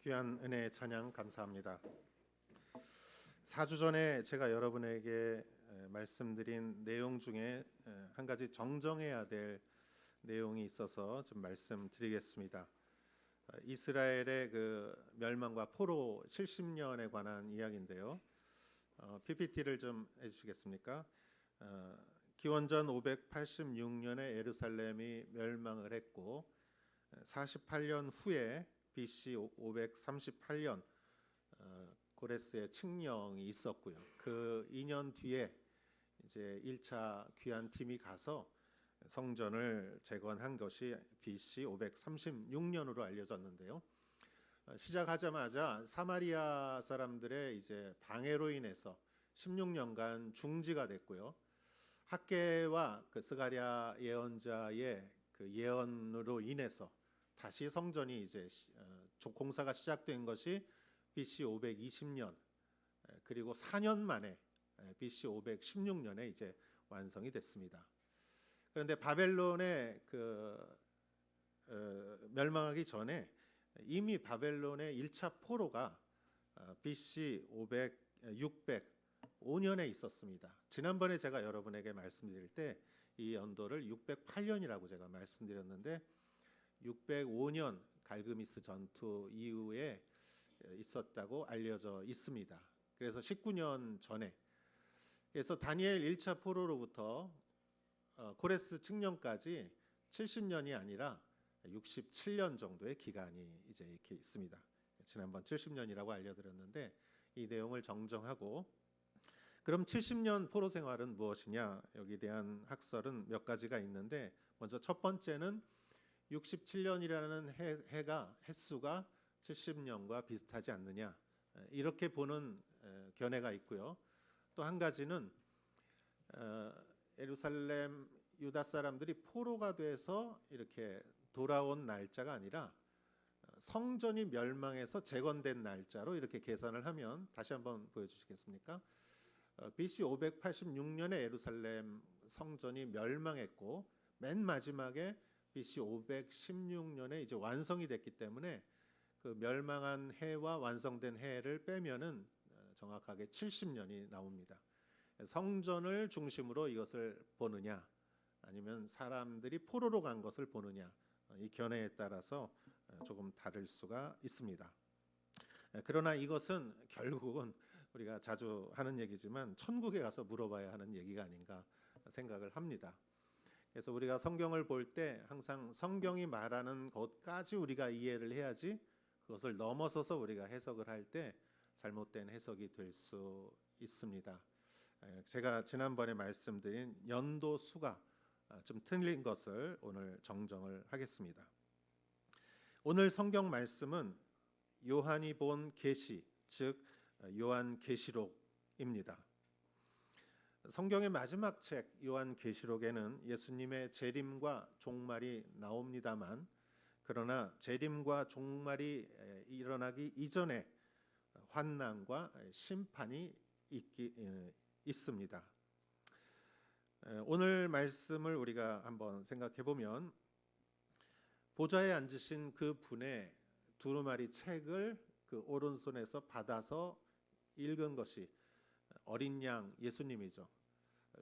귀한 은혜의 찬양 감사합니다. 4주 전에 제가 여러분에게 말씀드린 내용 중에 한 가지 정정해야 될 내용이 있어서 좀 말씀드리겠습니다. 이스라엘의 그 멸망과 포로 70년에 관한 이야기인데요. PPT를 좀 해주시겠습니까? 기원전 586년에 예루살렘이 멸망을 했고 48년 후에 BC 538년 고레스의 칙령이 있었고요. 그 2년 뒤에 이제 1차 귀환 팀이 가서 성전을 재건한 것이 BC 536년으로 알려졌는데요. 시작하자마자 사마리아 사람들의 이제 방해로 인해서 16년간 중지가 됐고요. 학개와 그 스가랴 예언자의 그 예언으로 인해서 다시 성전이 이제 공사가 시작된 것이 BC 520년 그리고 4년 만에 BC 516년에 이제 완성이 됐습니다. 그런데 바벨론의 멸망하기 전에 이미 바벨론의 1차 포로가 BC 605년에 있었습니다. 지난번에 제가 여러분에게 말씀드릴 때 이 연도를 608년이라고 제가 말씀드렸는데 605년 갈그미스 전투 이후에 있었다고 알려져 있습니다. 그래서 19년 전에, 그래서 다니엘 1차 포로로부터 고레스 칙령까지 70년이 아니라 67년 정도의 기간이 이제 이렇게 있습니다. 지난번 70년이라고 알려드렸는데 이 내용을 정정하고, 그럼 70년 포로 생활은 무엇이냐? 여기에 대한 학설은 몇 가지가 있는데, 먼저 첫 번째는 67년이라는 해가 횟수가 70년과 비슷하지 않느냐, 이렇게 보는 견해가 있고요. 또 한 가지는 예루살렘 유다 사람들이 포로가 돼서 이렇게 돌아온 날짜가 아니라 성전이 멸망해서 재건된 날짜로 이렇게 계산을 하면, 다시 한번 보여주시겠습니까? BC 586년에 예루살렘 성전이 멸망했고 맨 마지막에 BC 516년에 이제 완성이 됐기 때문에 그 멸망한 해와 완성된 해를 빼면은 정확하게 70년이 나옵니다. 성전을 중심으로 이것을 보느냐, 아니면 사람들이 포로로 간 것을 보느냐, 이 견해에 따라서 조금 다를 수가 있습니다. 그러나 이것은 결국은 우리가 자주 하는 얘기지만 천국에 가서 물어봐야 하는 얘기가 아닌가 생각을 합니다. 그래서 우리가 성경을 볼 때 항상 성경이 말하는 것까지 우리가 이해를 해야지, 그것을 넘어서서 우리가 해석을 할 때 잘못된 해석이 될 수 있습니다. 제가 지난번에 말씀드린 연도 수가 좀 틀린 것을 오늘 정정을 하겠습니다. 오늘 성경 말씀은 요한이 본 계시, 즉 요한계시록입니다. 성경의 마지막 책 요한계시록에는 예수님의 재림과 종말이 나옵니다만, 그러나 재림과 종말이 일어나기 이전에 환난과 심판이 있습니다. 오늘 말씀을 우리가 한번 생각해 보면, 보좌에 앉으신 그 분의 두루마리 책을 그 오른손에서 받아서 읽은 것이 어린 양 예수님이죠.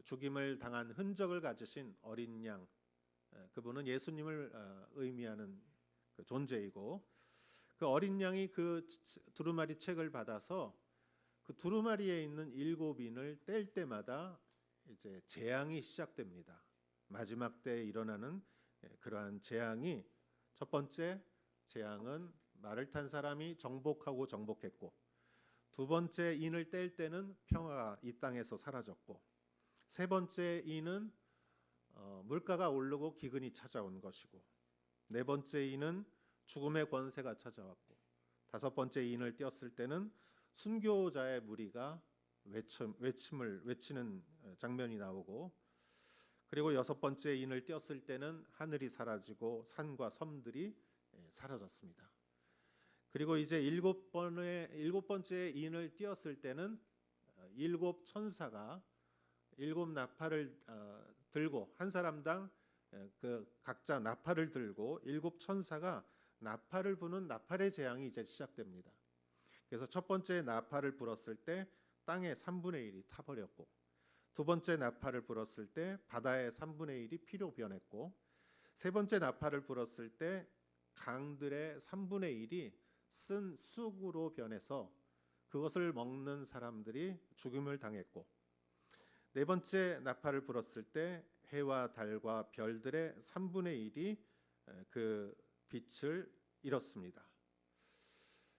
죽임을 당한 흔적을 가지신 어린 양, 그분은 예수님을 의미하는 그 존재이고, 그 어린 양이 그 두루마리 책을 받아서 그 두루마리에 있는 7인을 뗄 때마다 이제 재앙이 시작됩니다. 마지막 때에 일어나는 그러한 재앙이, 첫 번째 재앙은 말을 탄 사람이 정복하고 정복했고, 두 번째 인을 뗄 때는 평화가 이 땅에서 사라졌고, 세 번째 인은 물가가 오르고 기근이 찾아온 것이고, 네 번째 인은 죽음의 권세가 찾아왔고, 다섯 번째 인을 띄었을 때는 순교자의 무리가 외침을 외치는 장면이 나오고, 그리고 여섯 번째 인을 띄었을 때는 하늘이 사라지고 산과 섬들이 사라졌습니다. 그리고 이제 일곱 번째 인을 띄었을 때는 일곱 천사가 일곱 나팔을 들고, 한 사람당 그 각자 나팔을 들고 일곱 천사가 나팔을 부는 나팔의 재앙이 이제 시작됩니다. 그래서 첫 번째 나팔을 불었을 때 땅의 3분의 1이 타버렸고, 두 번째 나팔을 불었을 때 바다의 3분의 1이 피로 변했고, 세 번째 나팔을 불었을 때 강들의 3분의 1이 쓴 쑥으로 변해서 그것을 먹는 사람들이 죽음을 당했고, 네 번째 나팔을 불었을 때 해와 달과 별들의 3분의 1이 그 빛을 잃었습니다.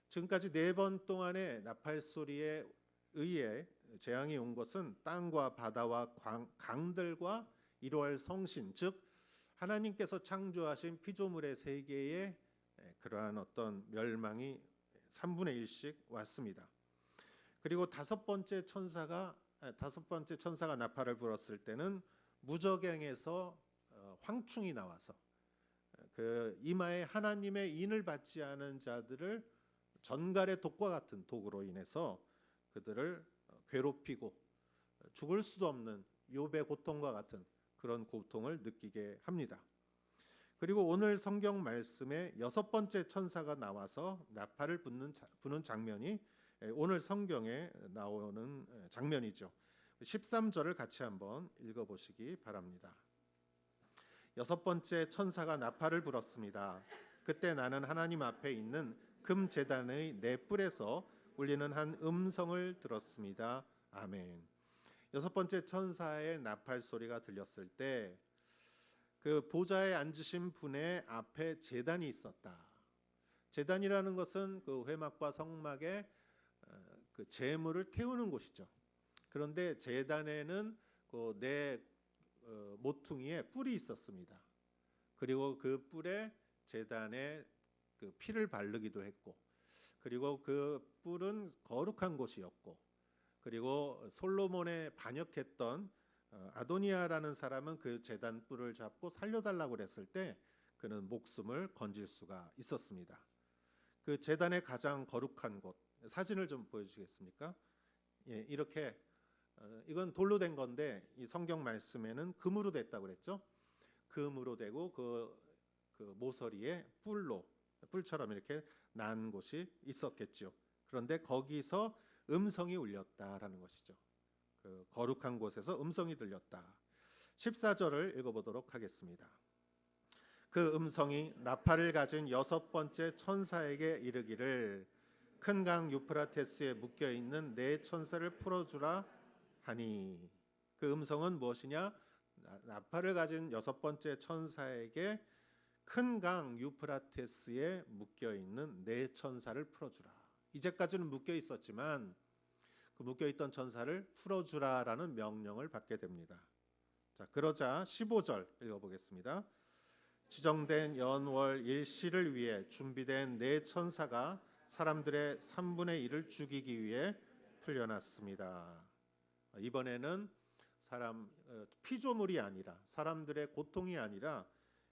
지금까지 네 번 동안의 나팔 소리에 의해 재앙이 온 것은 땅과 바다와 강들과 이루할 성신, 즉 하나님께서 창조하신 피조물의 세계에 그러한 어떤 멸망이 3분의 1씩 왔습니다. 그리고 다섯 번째 천사가 나팔을 불었을 때는 무저갱에서 황충이 나와서 그 이마에 하나님의 인을 받지 않은 자들을 전갈의 독과 같은 독으로 인해서 그들을 괴롭히고 죽을 수도 없는 욥의 고통과 같은 그런 고통을 느끼게 합니다. 그리고 오늘 성경 말씀에 여섯 번째 천사가 나와서 나팔을 부는 장면이 오늘 성경에 나오는 장면이죠. 13절을 같이 한번 읽어보시기 바랍니다. 여섯 번째 천사가 나팔을 불었습니다. 그때 나는 하나님 앞에 있는 금 제단의 네 뿔에서 울리는 한 음성을 들었습니다. 아멘. 여섯 번째 천사의 나팔 소리가 들렸을 때 그 보좌에 앉으신 분의 앞에 제단이 있었다. 제단이라는 것은 그 회막과 성막에 그 제물을 태우는 곳이죠. 그런데 제단에는 그 네 모퉁이에 뿔이 있었습니다. 그리고 그 뿔에 제단에 그 피를 바르기도 했고, 그리고 그 뿔은 거룩한 곳이었고, 그리고 솔로몬에 반역했던 아도니아라는 사람은 그 제단 뿔을 잡고 살려달라고 그랬을 때 그는 목숨을 건질 수가 있었습니다. 그 제단의 가장 거룩한 곳, 사진을 좀 보여주시겠습니까? 예, 이렇게 이건 돌로 된 건데 이 성경 말씀에는 금으로 됐다고 그랬죠. 금으로 되고 그 모서리에 뿔처럼 이렇게 난 곳이 있었겠죠. 그런데 거기서 음성이 울렸다라는 것이죠. 그 거룩한 곳에서 음성이 들렸다. 14절을 읽어보도록 하겠습니다. 그 음성이 나팔을 가진 여섯 번째 천사에게 이르기를 큰 강 유프라테스에 묶여 있는 네 천사를 풀어주라 하니, 그 음성은 무엇이냐? 나팔을 가진 여섯 번째 천사에게 큰 강 유프라테스에 묶여 있는 네 천사를 풀어주라. 이제까지는 묶여 있었지만 그 묶여 있던 천사를 풀어주라라는 명령을 받게 됩니다. 자, 그러자 15절 읽어보겠습니다. 지정된 연월 일시를 위해 준비된 네 천사가 사람들의 3분의 1을 죽이기 위해 풀려났습니다. 이번에는 피조물이 아니라 사람들의 고통이 아니라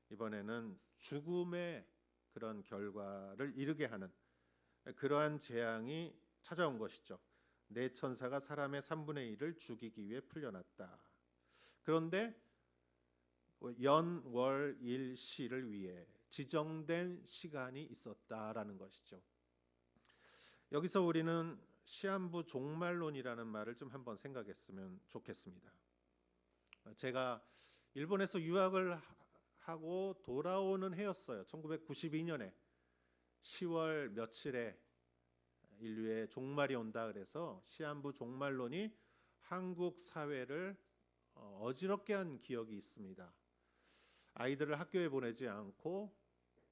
이번에는 죽음의 그런 결과를 이르게 하는 그러한 재앙이 찾아온 것이죠. 네 천사가 사람의 3분의 1을 죽이기 위해 풀려났다. 그런데 연월 일시를 위해 지정된 시간이 있었다라는 것이죠. 여기서 우리는 시한부 종말론이라는 말을 좀 한번 생각했으면 좋겠습니다. 제가 일본에서 유학을 하고 돌아오는 해였어요. 1992년에 10월 며칠에 인류의 종말이 온다 그래서 시한부 종말론이 한국 사회를 어지럽게 한 기억이 있습니다. 아이들을 학교에 보내지 않고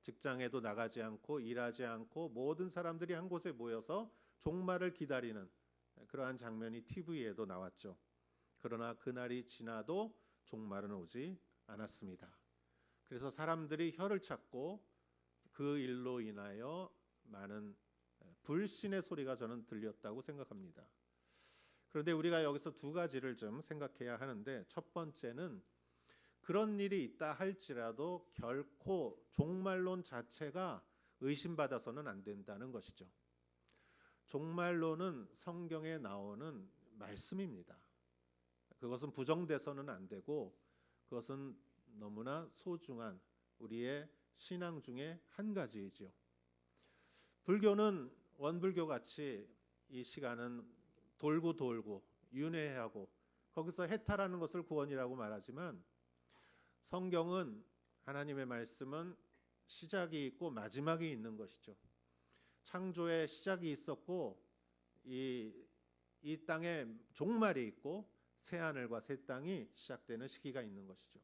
직장에도 나가지 않고 일하지 않고 모든 사람들이 한 곳에 모여서 종말을 기다리는 그러한 장면이 TV에도 나왔죠. 그러나 그날이 지나도 종말은 오지 않았습니다. 그래서 사람들이 혀를 찾고 그 일로 인하여 많은 불신의 소리가 저는 들렸다고 생각합니다. 그런데 우리가 여기서 두 가지를 좀 생각해야 하는데, 첫 번째는 그런 일이 있다 할지라도 결코 종말론 자체가 의심받아서는 안 된다는 것이죠. 종말론은 성경에 나오는 말씀입니다. 그것은 부정돼서는 안 되고 그것은 너무나 소중한 우리의 신앙 중에 한 가지이지요. 불교는 원불교 같이 이 시간은 돌고 윤회하고 거기서 해탈하는 것을 구원이라고 말하지만, 성경은, 하나님의 말씀은 시작이 있고 마지막이 있는 것이죠. 창조의 시작이 있었고 이 땅에 종말이 있고 새 하늘과 새 땅이 시작되는 시기가 있는 것이죠.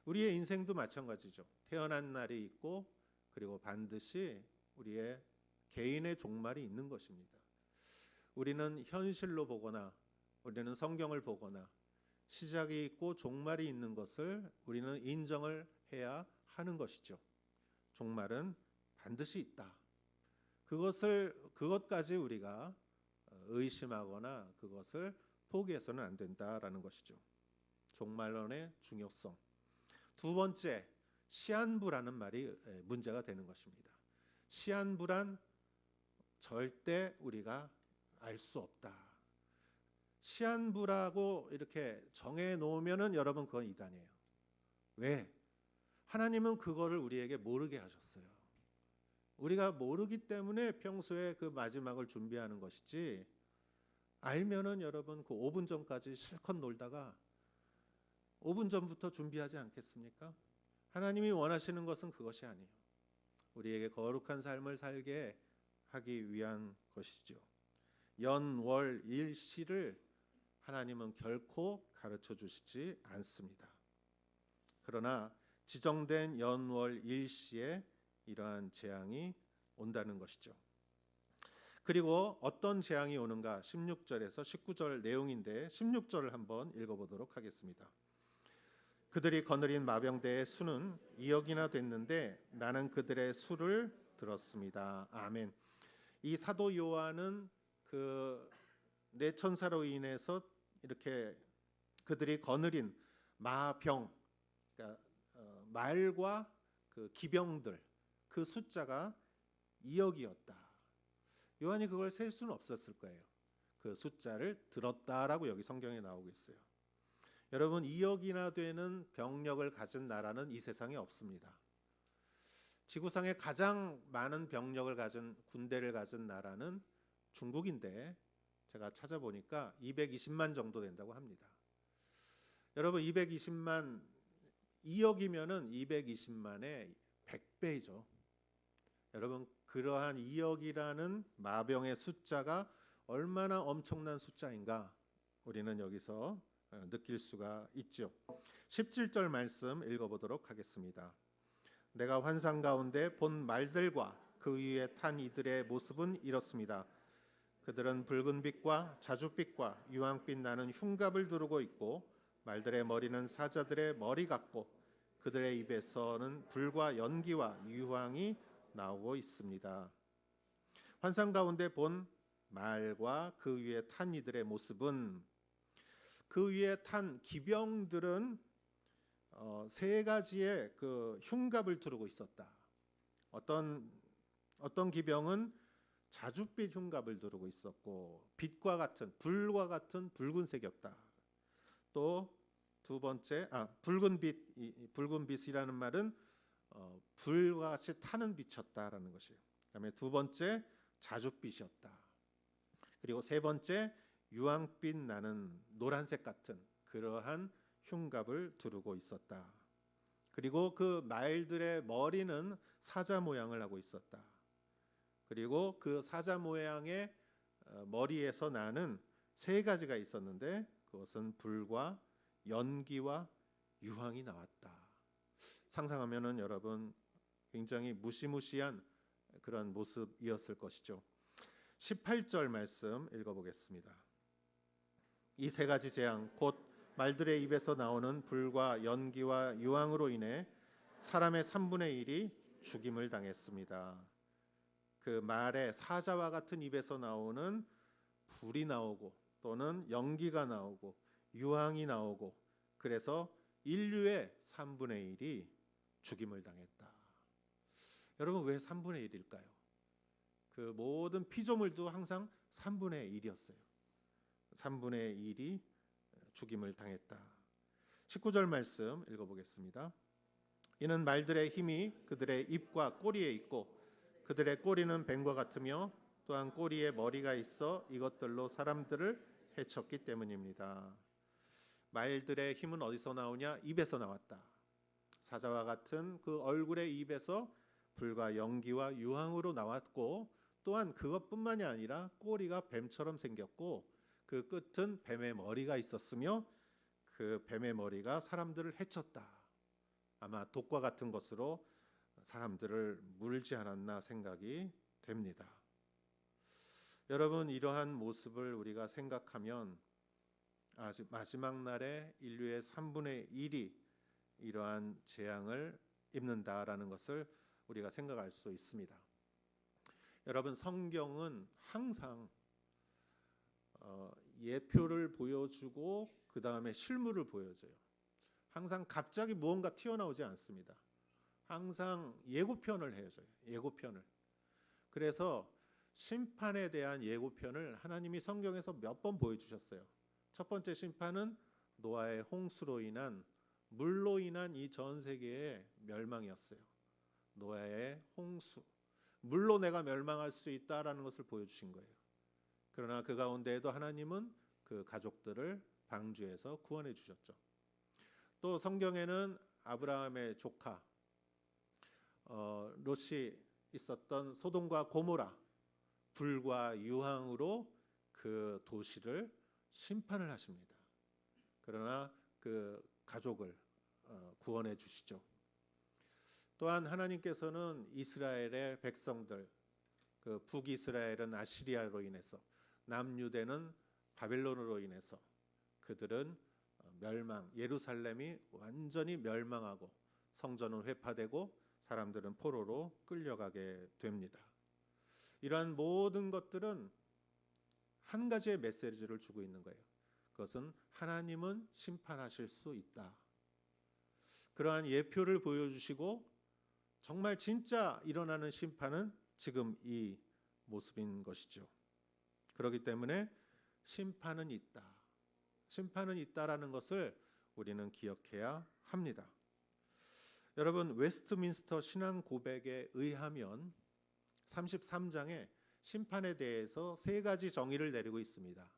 우리의 인생도 마찬가지죠. 태어난 날이 있고 그리고 반드시 우리의 개인의 종말이 있는 것입니다. 우리는 현실로 보거나 우리는 성경을 보거나 시작이 있고 종말이 있는 것을 우리는 인정을 해야 하는 것이죠. 종말은 반드시 있다. 그것까지 우리가 의심하거나 그것을 포기해서는 안 된다라는 것이죠. 종말론의 중요성. 두 번째, 시한부라는 말이 문제가 되는 것입니다. 시한부란 절대 우리가 알 수 없다. 시한부라고 이렇게 정해 놓으면은 여러분 그건 이단이에요. 왜? 하나님은 그거를 우리에게 모르게 하셨어요. 우리가 모르기 때문에 평소에 그 마지막을 준비하는 것이지, 알면은 여러분 그 5분 전까지 실컷 놀다가 5분 전부터 준비하지 않겠습니까? 하나님이 원하시는 것은 그것이 아니에요. 우리에게 거룩한 삶을 살게 하기 위한 것이죠. 연, 월, 일, 시를 하나님은 결코 가르쳐 주시지 않습니다. 그러나 지정된 연, 월, 일, 시에 이러한 재앙이 온다는 것이죠. 그리고 어떤 재앙이 오는가, 16절에서 19절 내용인데 16절을 한번 읽어보도록 하겠습니다. 그들이 거느린 마병대의 수는 2억이나 됐는데 나는 그들의 수를 들었습니다. 아멘. 이 사도 요한은 그 내천사로 인해서 이렇게 그들이 거느린 마병, 그러니까 말과 그 기병들, 그 숫자가 2억이었다. 요한이 그걸 셀 수는 없었을 거예요. 그 숫자를 들었다라고 여기 성경에 나오고 있어요. 여러분, 2억이나 되는 병력을 가진 나라는 이 세상에 없습니다. 지구상에 가장 많은 병력을 가진, 군대를 가진 나라는 중국인데 제가 찾아보니까 220만 정도 된다고 합니다. 여러분, 220만, 2억이면은 220만의 100배이죠. 여러분, 그러한 2억이라는 마병의 숫자가 얼마나 엄청난 숫자인가 우리는 여기서 느낄 수가 있죠. 17절 말씀 읽어보도록 하겠습니다. 내가 환상 가운데 본 말들과 그 위에 탄 이들의 모습은 이렇습니다. 그들은 붉은 빛과 자줏빛과 유황빛 나는 흉갑을 두르고 있고 말들의 머리는 사자들의 머리 같고 그들의 입에서는 불과 연기와 유황이 나오고 있습니다. 환상 가운데 본 말과 그 위에 탄 이들의 모습은, 그 위에 탄 기병들은 세 가지의 그 흉갑을 두르고 있었다. 어떤 기병은 자줏빛 흉갑을 두르고 있었고 빛과 같은, 불과 같은 붉은색이었다. 또 두 번째, 붉은 빛이라는 말은 불과 같이 타는 빛이었다라는 것이에요. 그다음에 두 번째 자줏빛이었다. 그리고 세 번째 유황빛 나는 노란색 같은 그러한 흉갑을 두르고 있었다. 그리고 그 말들의 머리는 사자 모양을 하고 있었다. 그리고 그 사자 모양의 머리에서 나는 세 가지가 있었는데 그것은 불과 연기와 유황이 나왔다. 상상하면은 여러분 굉장히 무시무시한 그런 모습이었을 것이죠. 18절 말씀 읽어보겠습니다. 이 세 가지 재앙 곧 말들의 입에서 나오는 불과 연기와 유황으로 인해 사람의 3분의 1이 죽임을 당했습니다. 그 말의 사자와 같은 입에서 나오는 불이 나오고 또는 연기가 나오고 유황이 나오고 그래서 인류의 3분의 1이 죽임을 당했다. 여러분, 왜 3분의 1일까요? 그 모든 피조물도 항상 3분의 1이었어요. 3분의 1이 죽임을 당했다. 19절 말씀 읽어보겠습니다. 이는 말들의 힘이 그들의 입과 꼬리에 있고 그들의 꼬리는 뱀과 같으며 또한 꼬리에 머리가 있어 이것들로 사람들을 해쳤기 때문입니다. 말들의 힘은 어디서 나오냐? 입에서 나왔다. 사자와 같은 그 얼굴의 입에서 불과 연기와 유황으로 나왔고 또한 그것뿐만이 아니라 꼬리가 뱀처럼 생겼고 그 끝은 뱀의 머리가 있었으며 그 뱀의 머리가 사람들을 해쳤다. 아마 독과 같은 것으로 사람들을 물지 않았나 생각이 됩니다. 여러분, 이러한 모습을 우리가 생각하면 아직 마지막 날에 인류의 3분의 1이 이러한 재앙을 입는다라는 것을 우리가 생각할 수 있습니다. 여러분, 성경은 항상 예표를 보여주고 그 다음에 실물을 보여줘요. 항상 갑자기 무언가 튀어나오지 않습니다. 항상 예고편을 해줘요. 예고편을. 그래서 심판에 대한 예고편을 하나님이 성경에서 몇 번 보여주셨어요. 첫 번째 심판은 노아의 홍수로 인한 물로 인한 이 전 세계의 멸망이었어요. 노아의 홍수. 물로 내가 멸망할 수 있다라는 것을 보여주신 거예요. 그러나 그 가운데에도 하나님은 그 가족들을 방주에서 구원해 주셨죠. 또 성경에는 아브라함의 조카 롯이 있었던 소돔과 고모라 불과 유황으로 그 도시를 심판을 하십니다. 그러나 그 가족을 구원해 주시죠. 또한 하나님께서는 이스라엘의 백성들, 그 북이스라엘은 아시리아로 인해서, 남유대는 바벨론으로 인해서 그들은 멸망, 예루살렘이 완전히 멸망하고 성전은 회파되고 사람들은 포로로 끌려가게 됩니다. 이러한 모든 것들은 한 가지의 메시지를 주고 있는 거예요. 그것은 하나님은 심판하실 수 있다. 그러한 예표를 보여주시고 정말 진짜 일어나는 심판은 지금 이 모습인 것이죠. 그렇기 때문에 심판은 있다. 심판은 있다라는 것을 우리는 기억해야 합니다. 여러분, 웨스트민스터 신앙 고백에 의하면 33장에 심판에 대해서 세 가지 정의를 내리고 있습니다.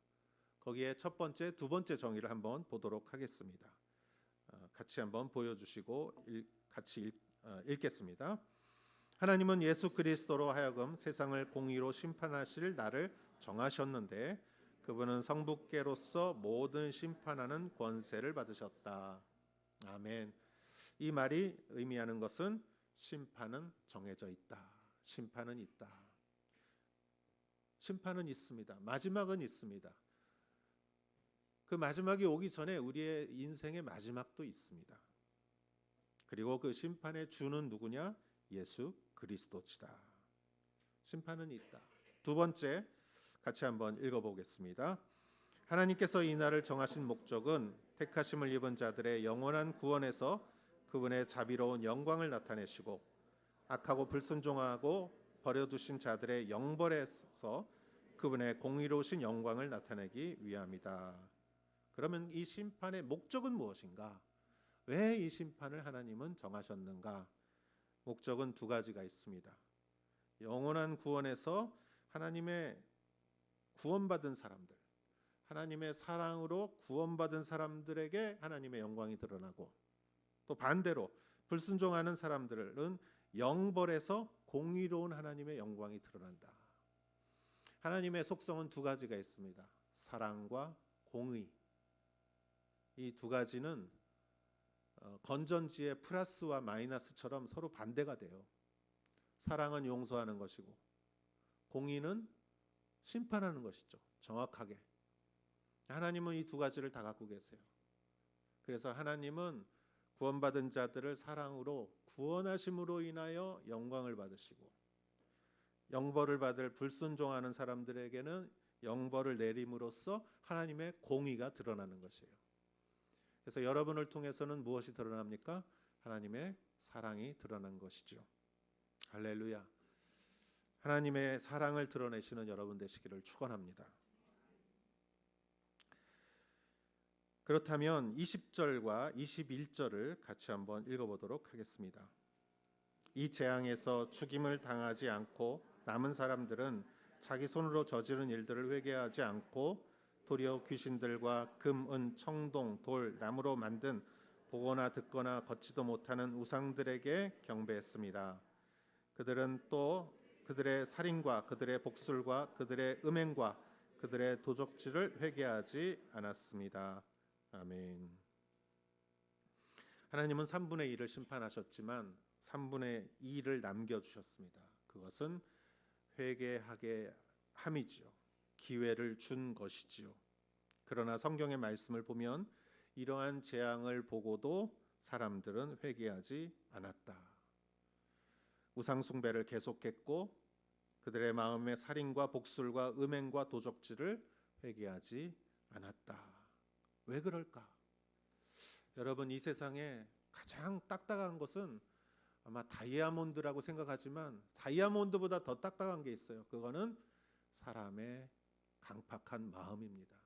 거기에 첫 번째, 두 번째 정의를 한번 보도록 하겠습니다. 같이 한번 보여주시고 같이 읽겠습니다. 하나님은 예수 그리스도로 하여금 세상을 공의로 심판하실 날을 정하셨는데 그분은 성부께로서 모든 심판하는 권세를 받으셨다. 아멘. 이 말이 의미하는 것은 심판은 정해져 있다. 심판은 있다. 심판은 있습니다. 마지막은 있습니다. 그 마지막이 오기 전에 우리의 인생의 마지막도 있습니다. 그리고 그 심판의 주는 누구냐? 예수 그리스도시다. 심판은 있다. 두 번째, 같이 한번 읽어보겠습니다. 하나님께서 이 날을 정하신 목적은 택하심을 입은 자들의 영원한 구원에서 그분의 자비로운 영광을 나타내시고 악하고 불순종하고 버려두신 자들의 영벌에서 그분의 공의로우신 영광을 나타내기 위함이다. 그러면 이 심판의 목적은 무엇인가? 왜 이 심판을 하나님은 정하셨는가? 목적은 두 가지가 있습니다. 영원한 구원에서 하나님의 구원받은 사람들, 하나님의 사랑으로 구원받은 사람들에게 하나님의 영광이 드러나고, 또 반대로 불순종하는 사람들은 영벌에서 공의로운 하나님의 영광이 드러난다. 하나님의 속성은 두 가지가 있습니다. 사랑과 공의. 이 두 가지는 건전지의 플러스와 마이너스처럼 서로 반대가 돼요. 사랑은 용서하는 것이고 공의는 심판하는 것이죠. 정확하게. 하나님은 이 두 가지를 다 갖고 계세요. 그래서 하나님은 구원받은 자들을 사랑으로 구원하심으로 인하여 영광을 받으시고 영벌을 받을 불순종하는 사람들에게는 영벌을 내림으로써 하나님의 공의가 드러나는 것이에요. 그래서 여러분을 통해서는 무엇이 드러납니까? 하나님의 사랑이 드러난 것이죠. 할렐루야. 하나님의 사랑을 드러내시는 여러분 되시기를 축원합니다. 그렇다면 20절과 21절을 같이 한번 읽어보도록 하겠습니다. 이 재앙에서 죽임을 당하지 않고 남은 사람들은 자기 손으로 저지른 일들을 회개하지 않고 도리어 귀신들과 금, 은, 청동, 돌, 나무로 만든 보거나 듣거나 걷지도 못하는 우상들에게 경배했습니다. 그들은 또 그들의 살인과 그들의 복술과 그들의 음행과 그들의 도적질을 회개하지 않았습니다. 아멘. 하나님은 3분의 1을 심판하셨지만 3분의 2를 남겨주셨습니다. 그것은 회개하게 함이지요. 기회를 준 것이지요. 그러나 성경의 말씀을 보면 이러한 재앙을 보고도 사람들은 회개하지 않았다. 우상 숭배를 계속했고 그들의 마음에 살인과 복술과 음행과 도적질을 회개하지 않았다. 왜 그럴까? 여러분, 이 세상에 가장 딱딱한 것은 아마 다이아몬드라고 생각하지만 다이아몬드보다 더 딱딱한 게 있어요. 그거는 사람의 강팍한 마음입니다.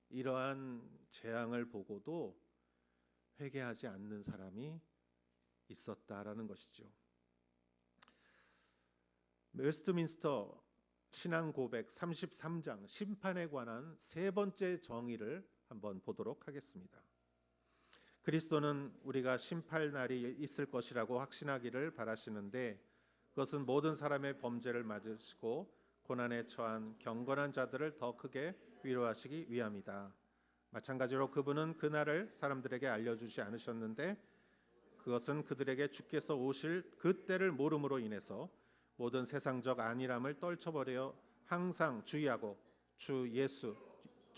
이러한 재앙을 보고도 회개하지 않는 사람이 있었다라는 것이죠. 웨스트민스터 신앙 고백 33장 심판에 관한 세 번째 정의를 한번 보도록 하겠습니다. 그리스도는 우리가 심판할 날이 있을 것이라고 확신하기를 바라시는데 그것은 모든 사람의 범죄를 맞으시고 고난에 처한 경건한 자들을 더 크게 위로하시기 위함이다. 마찬가지로 그분은 그날을 사람들에게 알려주지 않으셨는데 그것은 그들에게 주께서 오실 그 때를 모름으로 인해서 모든 세상적 안일함을 떨쳐버려 항상 주의하고 주 예수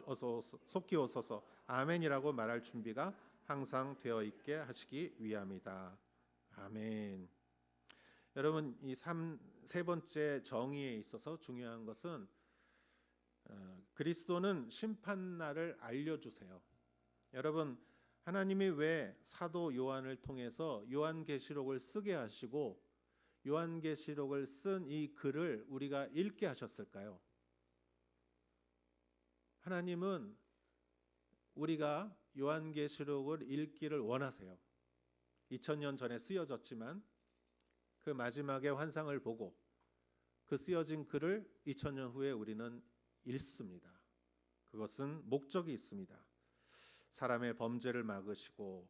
어서 속히 오소서 아멘이라고 말할 준비가 항상 되어 있게 하시기 위함이다. 아멘. 여러분, 이 세 번째 정의에 있어서 중요한 것은 그리스도는 심판날을 알려주세요. 여러분, 하나님이 왜 사도 요한을 통해서 요한계시록을 쓰게 하시고 요한계시록을 쓴 이 글을 우리가 읽게 하셨을까요? 하나님은 우리가 요한계시록을 읽기를 원하세요. 2000년 전에 쓰여졌지만 그 마지막의 환상을 보고 그 쓰여진 글을 2000년 후에 우리는 읽습니다. 그것은 목적이 있습니다. 사람의 범죄를 막으시고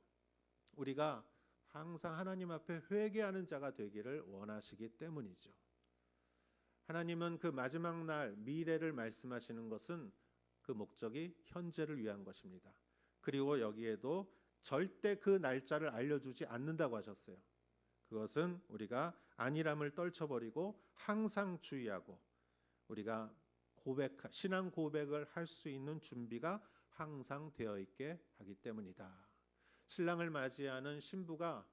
우리가 항상 하나님 앞에 회개하는 자가 되기를 원하시기 때문이죠. 하나님은 그 마지막 날 미래를 말씀하시는 것은 그 목적이 현재를 위한 것입니다. 그리고 여기에도 절대 그 날짜를 알려주지 않는다고 하셨어요. 그것은 우리가 안일함을 떨쳐버리고 항상 주의하고 우리가 신앙 고백을 할 수 있는 준비가 항상 되어 있게 하기 때문이다. 신랑을 맞이하는 신부가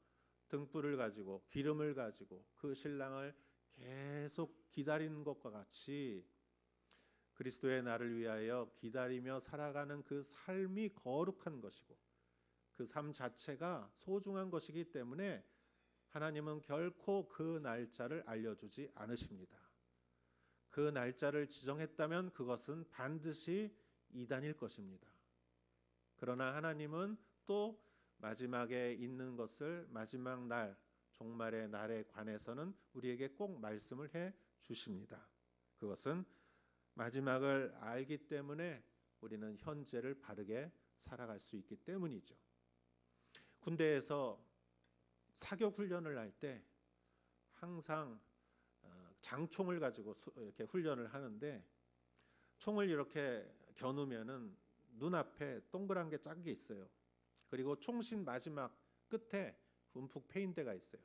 등불을 가지고 기름을 가지고 그 신랑을 계속 기다리는 것과 같이 그리스도의 날을 위하여 기다리며 살아가는 그 삶이 거룩한 것이고 그 삶 자체가 소중한 것이기 때문에 하나님은 결코 그 날짜를 알려주지 않으십니다. 그 날짜를 지정했다면 그것은 반드시 이단일 것입니다. 그러나 하나님은 또 마지막에 있는 것을 마지막 날, 종말의 날에 관해서는 우리에게 꼭 말씀을 해 주십니다. 그것은 마지막을 알기 때문에 우리는 현재를 바르게 살아갈 수 있기 때문이죠. 군대에서 사격 훈련을 할 때 항상 장총을 가지고 이렇게 훈련을 하는데 총을 이렇게 겨누면은 눈앞에 동그란 게 작은 게 있어요. 그리고 총신 마지막 끝에 움푹 패인 데가 있어요.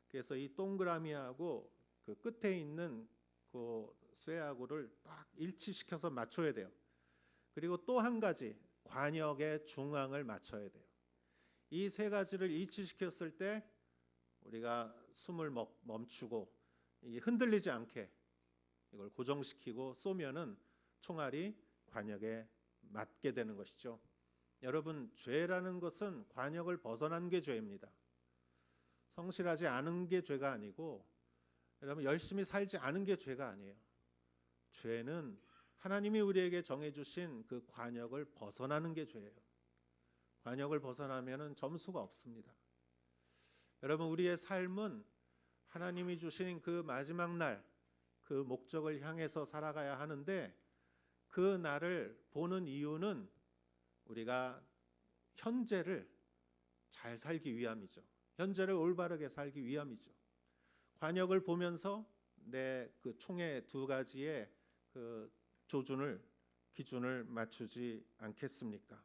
그래서 이 동그라미하고 그 끝에 있는 그 쇠하고를 딱 일치시켜서 맞춰야 돼요. 그리고 또 한 가지 관역의 중앙을 맞춰야 돼요. 이 세 가지를 일치시켰을 때 우리가 숨을 멈추고 흔들리지 않게 이걸 고정시키고 쏘면은 총알이 관역에 맞게 되는 것이죠. 여러분, 죄라는 것은 관역을 벗어난 게 죄입니다. 성실하지 않은 게 죄가 아니고 여러분 열심히 살지 않은 게 죄가 아니에요. 죄는 하나님이 우리에게 정해주신 그 관역을 벗어나는 게 죄예요. 관역을 벗어나면은 점수가 없습니다. 여러분, 우리의 삶은 하나님이 주신 그 마지막 날, 그 목적을 향해서 살아가야 하는데, 그 날을 보는 이유는 우리가 현재를 잘 살기 위함이죠. 현재를 올바르게 살기 위함이죠. 관역을 보면서 내 그 총의 두 가지의 그 기준을 맞추지 않겠습니까?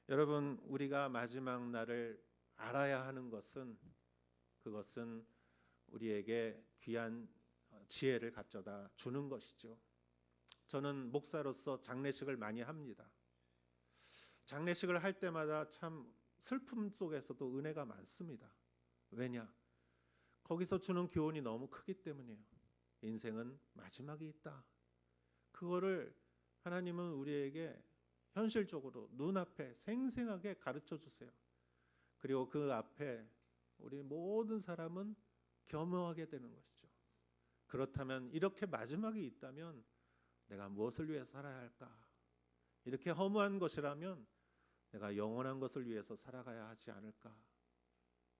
여러분, 우리가 마지막 날을 알아야 하는 것은, 그것은 우리에게 귀한 지혜를 가져다 주는 것이죠. 저는 목사로서 장례식을 많이 합니다. 장례식을 할 때마다 참 슬픔 속에서도 은혜가 많습니다. 왜냐? 거기서 주는 교훈이 너무 크기 때문이에요. 인생은 마지막이 있다. 그거를 하나님은 우리에게 현실적으로 눈앞에 생생하게 가르쳐 주세요. 그리고 그 앞에 우리 모든 사람은 겸허하게 되는 것이죠. 그렇다면, 이렇게 마지막이 있다면 내가 무엇을 위해서 살아야 할까? 이렇게 허무한 것이라면 내가 영원한 것을 위해서 살아가야 하지 않을까?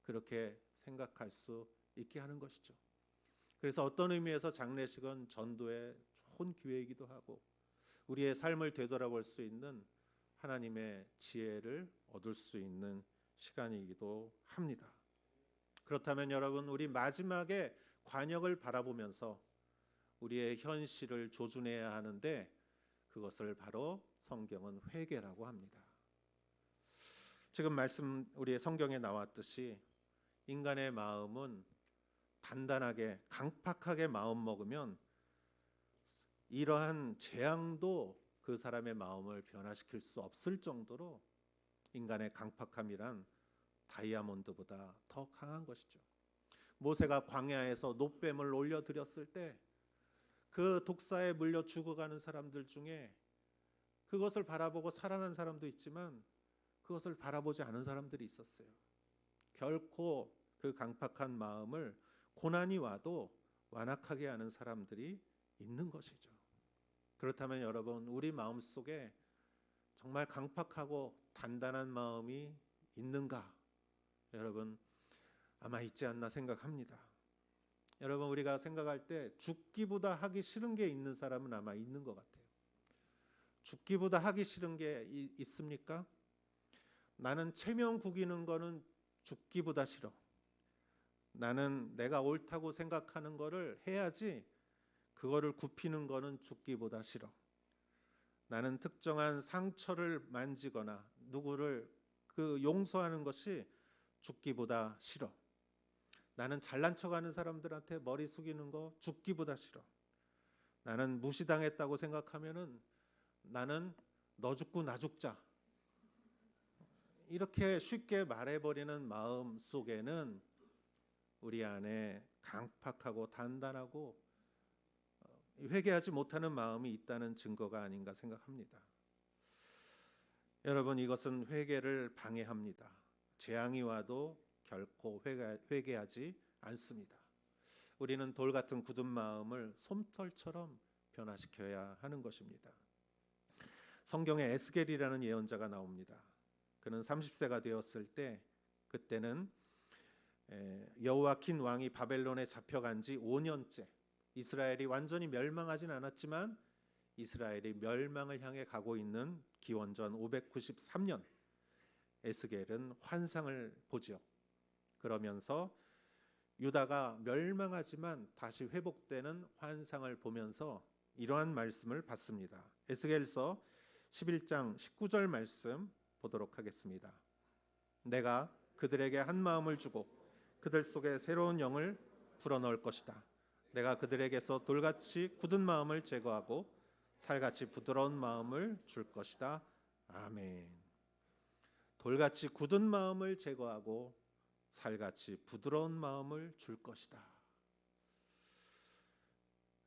그렇게 생각할 수 있게 하는 것이죠. 그래서 어떤 의미에서 장례식은 전도의 좋은 기회이기도 하고, 우리의 삶을 되돌아볼 수 있는 하나님의 지혜를 얻을 수 있는 시간이기도 합니다. 그렇다면 여러분, 우리 마지막에 관역을 바라보면서 우리의 현실을 조준해야 하는데, 그것을 바로 성경은 회개라고 합니다. 지금 말씀 우리의 성경에 나왔듯이 인간의 마음은 단단하게 강팍하게 마음 먹으면 이러한 재앙도 그 사람의 마음을 변화시킬 수 없을 정도로 인간의 강팍함이란 다이아몬드보다 더 강한 것이죠. 모세가 광야에서 놋뱀을 올려드렸을 때 그 독사에 물려 죽어가는 사람들 중에 그것을 바라보고 살아난 사람도 있지만 그것을 바라보지 않은 사람들이 있었어요. 결코 그 강팍한 마음을 고난이 와도 완악하게 하는 사람들이 있는 것이죠. 그렇다면 여러분, 우리 마음속에 정말 강팍하고 단단한 마음이 있는가? 여러분, 아마 있지 않나 생각합니다. 여러분, 우리가 생각할 때 죽기보다 하기 싫은 게 있는 사람은 아마 있는 것 같아요. 죽기보다 하기 싫은 게 있습니까? 나는 체면 구기는 거는 죽기보다 싫어. 나는 내가 옳다고 생각하는 거를 해야지 그거를 굽히는 거는 죽기보다 싫어. 나는 특정한 상처를 만지거나 누구를 용서하는 것이 죽기보다 싫어. 나는 잘난 척하는 사람들한테 머리 숙이는 거 죽기보다 싫어. 나는 무시당했다고 생각하면은 나는 너 죽고 나 죽자. 이렇게 쉽게 말해버리는 마음 속에는 우리 안에 강팍하고 단단하고 회개하지 못하는 마음이 있다는 증거가 아닌가 생각합니다. 여러분, 이것은 회개를 방해합니다. 재앙이 와도 결코 회개하지 않습니다. 우리는 돌 같은 굳은 마음을 솜털처럼 변화시켜야 하는 것입니다. 성경에 에스겔이라는 예언자가 나옵니다. 그는 30세가 되었을 때, 그때는 여호야킨 왕이 바벨론에 잡혀간 지 5년째, 이스라엘이 완전히 멸망하진 않았지만 이스라엘이 멸망을 향해 가고 있는 기원전 593년, 에스겔은 환상을 보지요. 그러면서 유다가 멸망하지만 다시 회복되는 환상을 보면서 이러한 말씀을 받습니다. 에스겔서 11장 19절 말씀 보도록 하겠습니다. 내가 그들에게 한 마음을 주고 그들 속에 새로운 영을 불어넣을 것이다. 내가 그들에게서 돌같이 굳은 마음을 제거하고 살같이 부드러운 마음을 줄 것이다. 아멘. 돌같이 굳은 마음을 제거하고 살같이 부드러운 마음을 줄 것이다.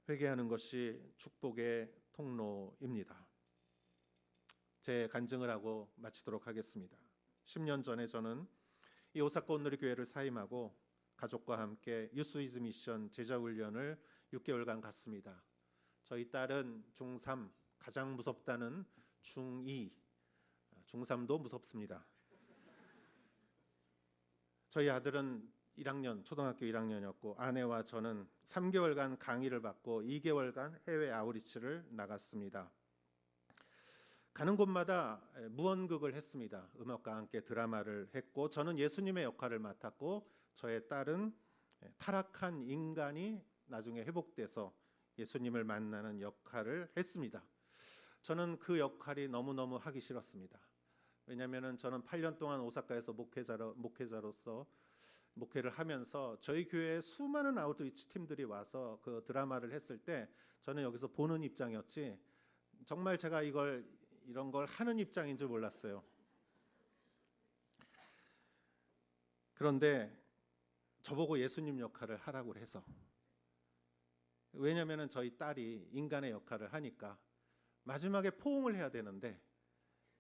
회개하는 것이 축복의 통로입니다. 제 간증을 하고 마치도록 하겠습니다. 10년 전에 저는 이 오사카 온누리 교회를 사임하고 가족과 함께 유스위즈 미션 제자 훈련을 6개월간 갔습니다. 저희 딸은 중3, 가장 무섭다는 중2, 중3도 무섭습니다. 저희 아들은 1학년, 초등학교 1학년이었고 아내와 저는 3개월간 강의를 받고 2개월간 해외 아우리츠를 나갔습니다. 가는 곳마다 무언극을 했습니다. 음악과 함께 드라마를 했고 저는 예수님의 역할을 맡았고 저의 딸은 타락한 인간이 나중에 회복돼서 예수님을 만나는 역할을 했습니다. 저는 그 역할이 너무너무 하기 싫었습니다. 왜냐하면 저는 8년 동안 오사카에서 목회자로서 목회를 하면서 저희 교회에 수많은 아웃리치 팀들이 와서 그 드라마를 했을 때 저는 여기서 보는 입장이었지 정말 제가 이런 걸 하는 입장인 줄 몰랐어요. 그런데 저보고 예수님 역할을 하라고 해서, 왜냐하면 저희 딸이 인간의 역할을 하니까 마지막에 포옹을 해야 되는데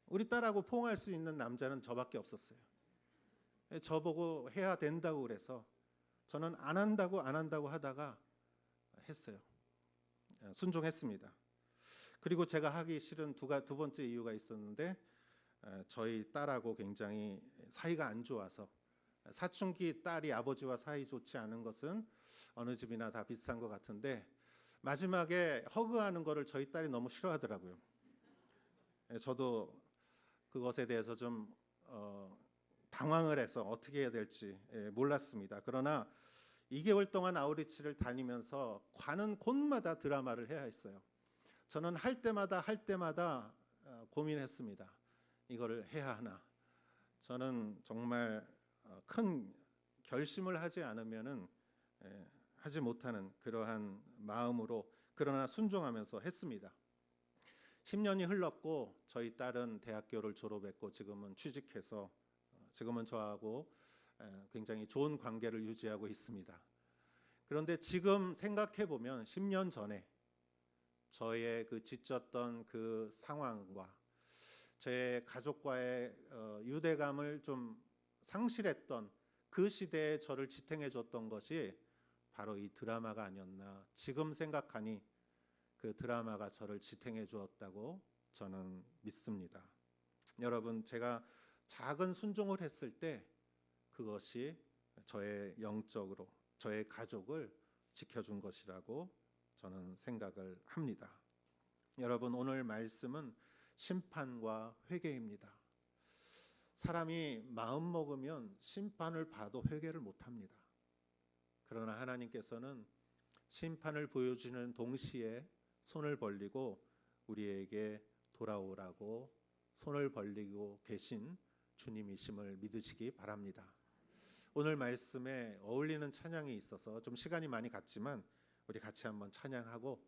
우리 딸하고 포옹할 수 있는 남자는 저밖에 없었어요. 저보고 해야 된다고 그래서 저는 안 한다고 하다가 했어요. 순종했습니다. 그리고 제가 하기 싫은 두 번째 이유가 있었는데 저희 딸하고 굉장히 사이가 안 좋아서, 사춘기 딸이 아버지와 사이 좋지 않은 것은 어느 집이나 다 비슷한 것 같은데 마지막에 허그하는 거를 저희 딸이 너무 싫어하더라고요. 저도 그것에 대해서 좀 당황을 해서 어떻게 해야 될지 몰랐습니다. 그러나 2개월 동안 아우리치를 다니면서 가는 곳마다 드라마를 해야 했어요. 저는 할 때마다 고민했습니다. 이거를 해야 하나. 저는 정말 큰 결심을 하지 않으면은 하지 못하는 그러한 마음으로, 그러나 순종하면서 했습니다. 10년이 흘렀고 저희 딸은 대학교를 졸업했고 지금은 취직해서 지금은 저하고 굉장히 좋은 관계를 유지하고 있습니다. 그런데 지금 생각해 보면 10년 전에 저의 그 지쳤던 그 상황과 제 가족과의 유대감을 좀 상실했던 그 시대에 저를 지탱해 줬던 것이 바로 이 드라마가 아니었나. 지금 생각하니 그 드라마가 저를 지탱해 주었다고 저는 믿습니다. 여러분, 제가 작은 순종을 했을 때 그것이 저의 영적으로 저의 가족을 지켜준 것이라고 저는 생각을 합니다. 여러분, 오늘 말씀은 심판과 회개입니다. 사람이 마음 먹으면 심판을 봐도 회개를 못합니다. 그러나 하나님께서는 심판을 보여주는 동시에 손을 벌리고 우리에게 돌아오라고 손을 벌리고 계신 주님이심을 믿으시기 바랍니다. 오늘 말씀에 어울리는 찬양이 있어서 좀 시간이 많이 갔지만 우리 같이 한번 찬양하고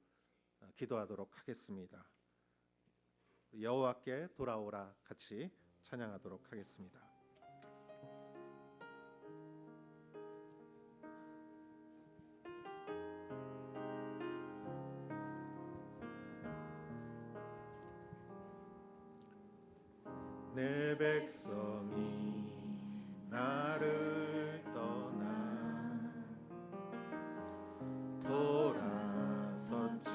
기도하도록 하겠습니다. 여호와께 돌아오라 같이 찬양하도록 하겠습니다. 내 백성이 나를 떠나 돌아섰지만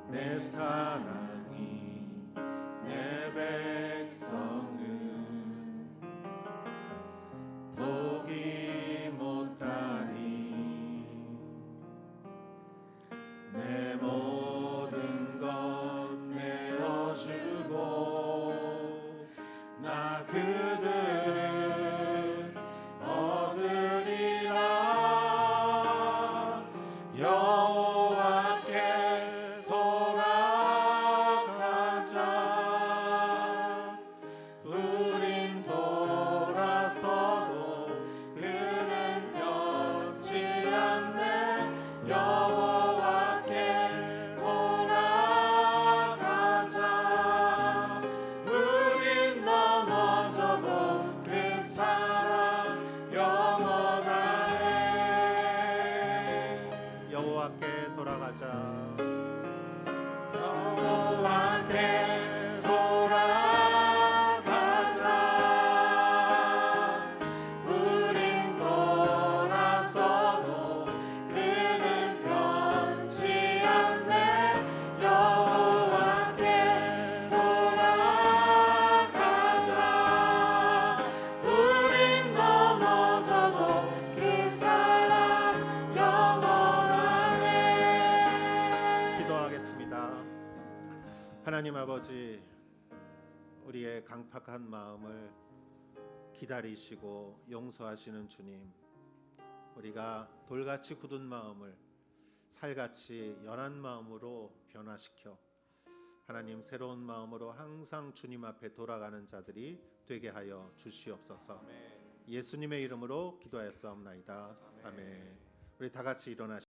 내 사랑이 내 백성을 포기 못하니 내 모든 것 내어주고 나 그들을 얻으리라. 여호와께 돌아오라. 하나님 아버지, 우리의 강팍한 마음을 기다리시고 용서하시는 주님, 우리가 돌같이 굳은 마음을 살같이 연한 마음으로 변화시켜 하나님 새로운 마음으로 항상 주님 앞에 돌아가는 자들이 되게 하여 주시옵소서. 아멘. 예수님의 이름으로 기도하였사옵나이다. 아멘. 우리 다 같이 일어나시